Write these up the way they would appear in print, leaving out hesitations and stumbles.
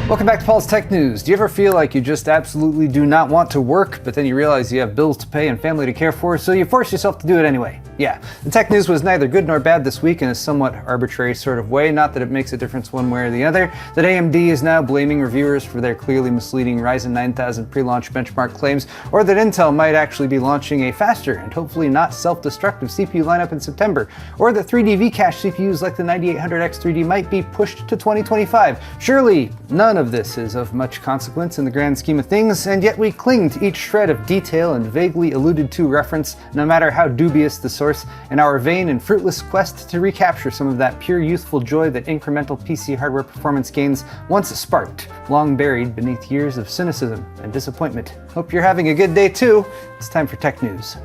Welcome back to Paul's Tech News. Do you ever feel like you just absolutely do not want to work, but then you realize you have bills to pay and family to care for, so you force yourself to do it anyway? Yeah, the tech news was neither good nor bad this week in a somewhat arbitrary sort of way, not that it makes a difference one way or the other, that AMD is now blaming reviewers for their clearly misleading Ryzen 9000 pre-launch benchmark claims, or that Intel might actually be launching a faster and hopefully not self-destructive CPU lineup in September, or that 3D V-cache CPUs like the 9800X 3D might be pushed to 2025. Surely, none of this is of much consequence in the grand scheme of things, and yet we cling to each shred of detail and vaguely alluded to reference, no matter how dubious the source, in our vain and fruitless quest to recapture some of that pure youthful joy that incremental PC hardware performance gains once sparked, long buried beneath years of cynicism and disappointment. Hope you're having a good day too. It's time for Tech News.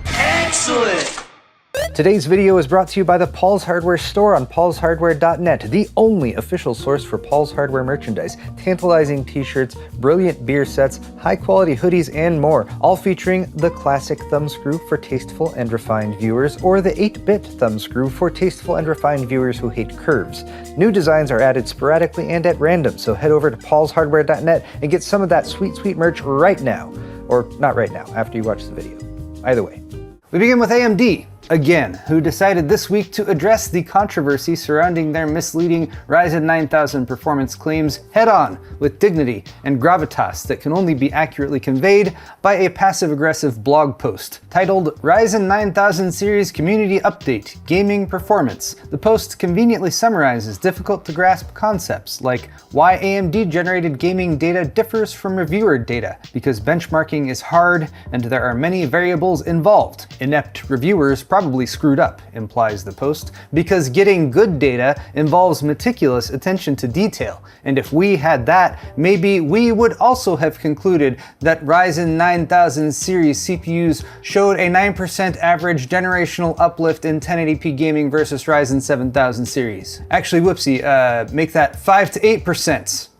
Excellent! Today's video is brought to you by the Paul's Hardware store on paulshardware.net, the only official source for Paul's Hardware merchandise. Tantalizing t-shirts, brilliant beer sets, high-quality hoodies, and more, all featuring the classic thumbscrew for tasteful and refined viewers, or the 8-bit thumbscrew for tasteful and refined viewers who hate curves. New designs are added sporadically and at random, so head over to paulshardware.net and get some of that sweet, sweet merch right now. Or not right now, after you watch the video. Either way. We begin with AMD. Again, who decided this week to address the controversy surrounding their misleading Ryzen 9000 performance claims head-on with dignity and gravitas that can only be accurately conveyed by a passive-aggressive blog post titled Ryzen 9000 Series Community Update Gaming Performance. The post conveniently summarizes difficult-to-grasp concepts like why AMD-generated gaming data differs from reviewer data, because benchmarking is hard and there are many variables involved. Inept reviewers probably screwed up, implies the post, because getting good data involves meticulous attention to detail, and if we had that, maybe we would also have concluded that Ryzen 9000 series CPUs showed a 9% average generational uplift in 1080p gaming versus Ryzen 7000 series. Actually, whoopsie, make that 5 to 8%.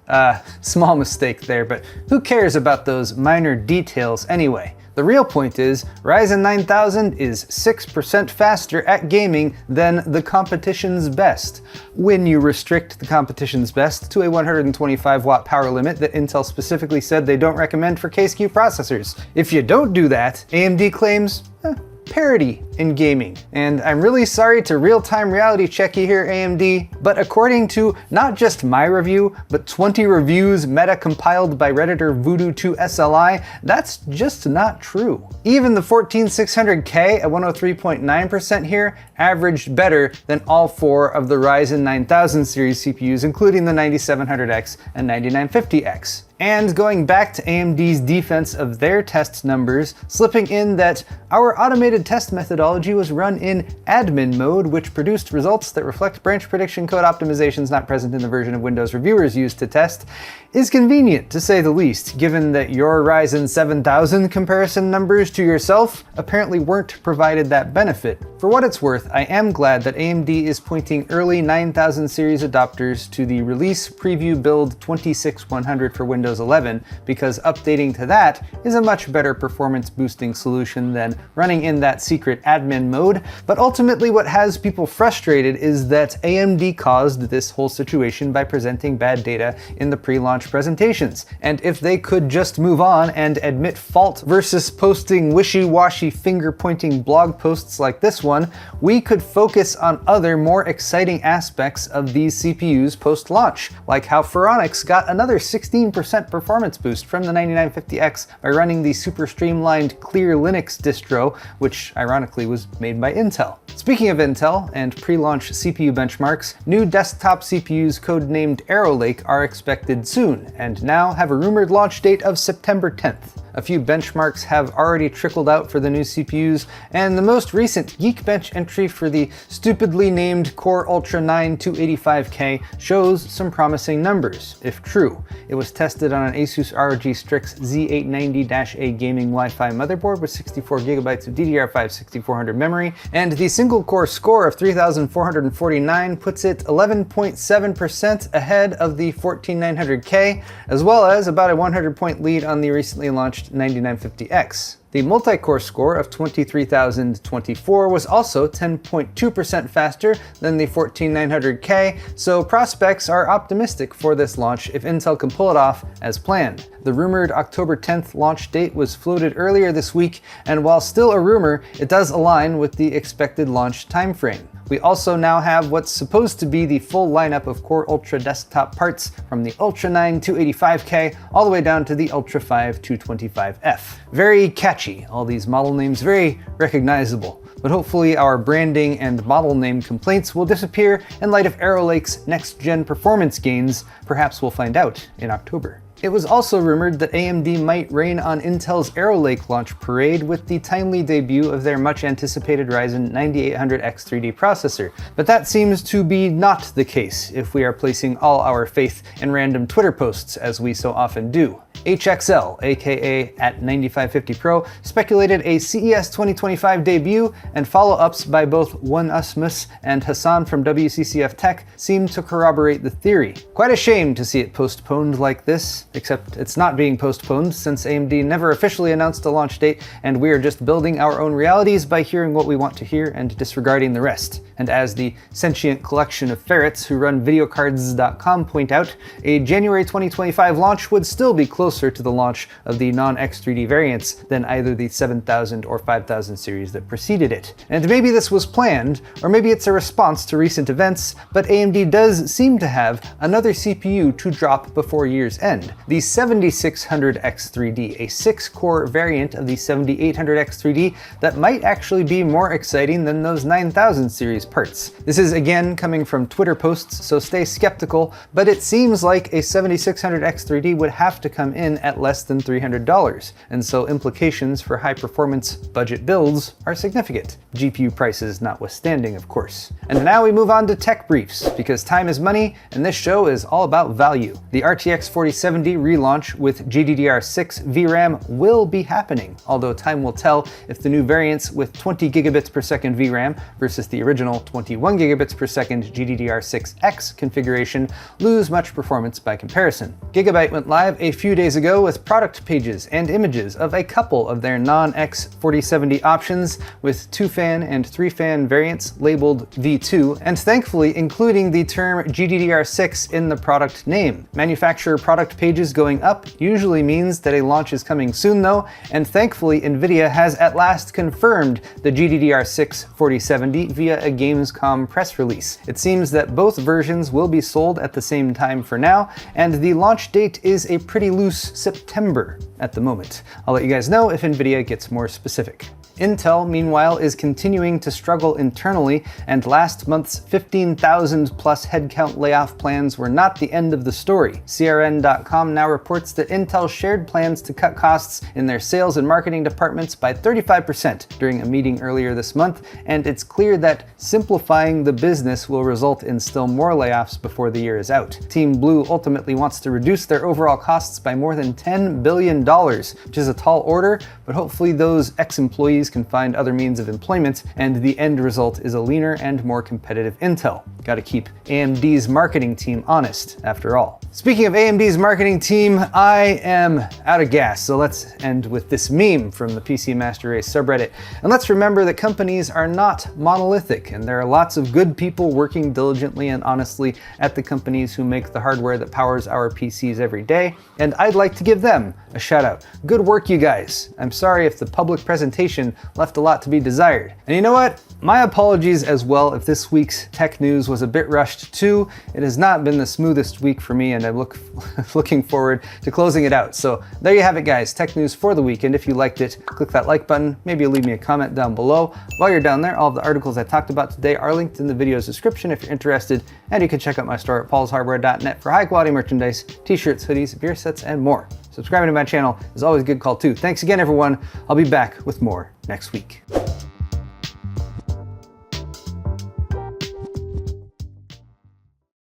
Small mistake there, but who cares about those minor details anyway? The real point is, Ryzen 9000 is 6% faster at gaming than the competition's best. When you restrict the competition's best to a 125 watt power limit that Intel specifically said they don't recommend for K-SKU processors. If you don't do that, AMD claims parity in gaming. And I'm really sorry to real-time reality check you here, AMD, but according to not just my review, but 20 reviews meta-compiled by Redditor Voodoo2SLI, that's just not true. Even the 14600K at 103.9% here averaged better than all four of the Ryzen 9000 series CPUs, including the 9700X and 9950X. And going back to AMD's defense of their test numbers, slipping in that our automated test methodology was run in admin mode, which produced results that reflect branch prediction code optimizations not present in the version of Windows reviewers used to test, is convenient to say the least, given that your Ryzen 7000 comparison numbers to yourself apparently weren't provided that benefit. For what it's worth, I am glad that AMD is pointing early 9000 series adopters to the release preview build 26100 for Windows 11, because updating to that is a much better performance boosting solution than running in that secret admin mode. But ultimately what has people frustrated is that AMD caused this whole situation by presenting bad data in the pre-launch presentations. And if they could just move on and admit fault versus posting wishy-washy finger-pointing blog posts like this one, we could focus on other more exciting aspects of these CPUs post-launch, like how Phoronix got another 16% performance boost from the 9950X by running the super streamlined Clear Linux distro, which ironically was made by Intel. Speaking of Intel and pre-launch CPU benchmarks, new desktop CPUs codenamed Arrow Lake are expected soon, and now have a rumored launch date of September 10th. A few benchmarks have already trickled out for the new CPUs, and the most recent Geekbench entry for the stupidly named Core Ultra 9 285K shows some promising numbers, if true. It was tested on an Asus ROG Strix Z890-A gaming Wi-Fi motherboard with 64GB of DDR5 6400 memory, and the single-core score of 3449 puts it 11.7% ahead of the 14900K, as well as about a 100-point lead on the recently launched 9950X. The multi-core score of 23,024 was also 10.2% faster than the 14900K, so prospects are optimistic for this launch if Intel can pull it off as planned. The rumored October 10th launch date was floated earlier this week, and while still a rumor, it does align with the expected launch timeframe. We also now have what's supposed to be the full lineup of Core Ultra desktop parts from the Ultra 9 285K all the way down to the Ultra 5 225F. Very catchy, all these model names, very recognizable. But hopefully our branding and model name complaints will disappear in light of Arrow Lake's next-gen performance gains. Perhaps we'll find out in October. It was also rumored that AMD might rain on Intel's Arrow Lake launch parade with the timely debut of their much-anticipated Ryzen 9800X3D processor, but that seems to be not the case if we are placing all our faith in random Twitter posts as we so often do. HXL, aka @9550Pro, speculated a CES 2025 debut, and follow-ups by both One Usmus and Hassan from WCCF Tech seem to corroborate the theory. Quite a shame to see it postponed like this, except it's not being postponed since AMD never officially announced a launch date, and we are just building our own realities by hearing what we want to hear and disregarding the rest. And as the sentient collection of ferrets who run videocards.com point out, a January 2025 launch would still be closer to the launch of the non-X3D variants than either the 7000 or 5000 series that preceded it. And maybe this was planned, or maybe it's a response to recent events, but AMD does seem to have another CPU to drop before year's end. The 7600X3D, a 6-core variant of the 7800X3D that might actually be more exciting than those 9000 series parts. This is again coming from Twitter posts, so stay skeptical, but it seems like a 7600X3D would have to come in at less than $300, and so implications for high-performance budget builds are significant, GPU prices notwithstanding, of course. And now we move on to tech briefs, because time is money, and this show is all about value. The RTX 4070 relaunch with GDDR6 VRAM will be happening, although time will tell if the new variants with 20 gigabits per second VRAM versus the original 21 gigabits per second GDDR6X configuration lose much performance by comparison. Gigabyte went live a few days ago with product pages and images of a couple of their non-X 4070 options with 2-fan and 3-fan variants labeled V2, and thankfully including the term GDDR6 in the product name. Manufacturer product pages going up usually means that a launch is coming soon though, and thankfully Nvidia has at last confirmed the GDDR6 4070 via a Gamescom press release. It seems that both versions will be sold at the same time for now, and the launch date is a pretty loose September at the moment. I'll let you guys know if Nvidia gets more specific. Intel, meanwhile, is continuing to struggle internally, and last month's 15,000 plus headcount layoff plans were not the end of the story. CRN.com now reports that Intel shared plans to cut costs in their sales and marketing departments by 35% during a meeting earlier this month, and it's clear that simplifying the business will result in still more layoffs before the year is out. Team Blue ultimately wants to reduce their overall costs by more than $10 billion, which is a tall order, but hopefully those ex-employees can find other means of employment, and the end result is a leaner and more competitive Intel. Gotta keep AMD's marketing team honest, after all. Speaking of AMD's marketing team, I am out of gas, so let's end with this meme from the PC Master Race subreddit. And let's remember that companies are not monolithic, and there are lots of good people working diligently and honestly at the companies who make the hardware that powers our PCs every day, and I'd like to give them a shout out. Good work, you guys. I'm sorry if the public presentation left a lot to be desired. And you know what? My apologies as well if this week's tech news was a bit rushed too. It has not been the smoothest week for me, and I'm looking forward to closing it out. So there you have it, guys. Tech news for the week, and if you liked it, click that like button. Maybe leave me a comment down below. While you're down there, all of the articles I talked about today are linked in the video's description if you're interested, and you can check out my store at paulshardware.net for high quality merchandise, t-shirts, hoodies, beer sets, and more. Subscribing to my channel is always a good call too. Thanks again, everyone. I'll be back with more next week.